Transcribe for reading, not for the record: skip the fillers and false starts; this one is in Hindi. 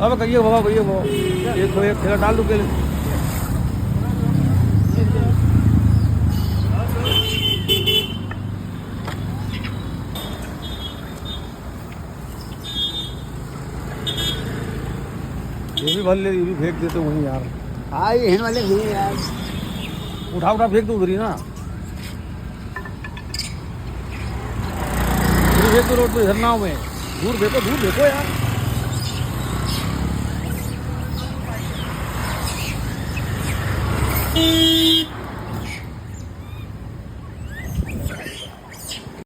अब कहिए बाबा भैया वो एक तो एक थैला डाल दो केले। ये भी भर ले, ये भी फेंक देते वहीं यार। हाँ ये हिन वाले भी यार। उठा उठा फेंक दो उधर ही ना, दूर फेंक दो रोड पे, इधर नाव में दूर फेंको यार।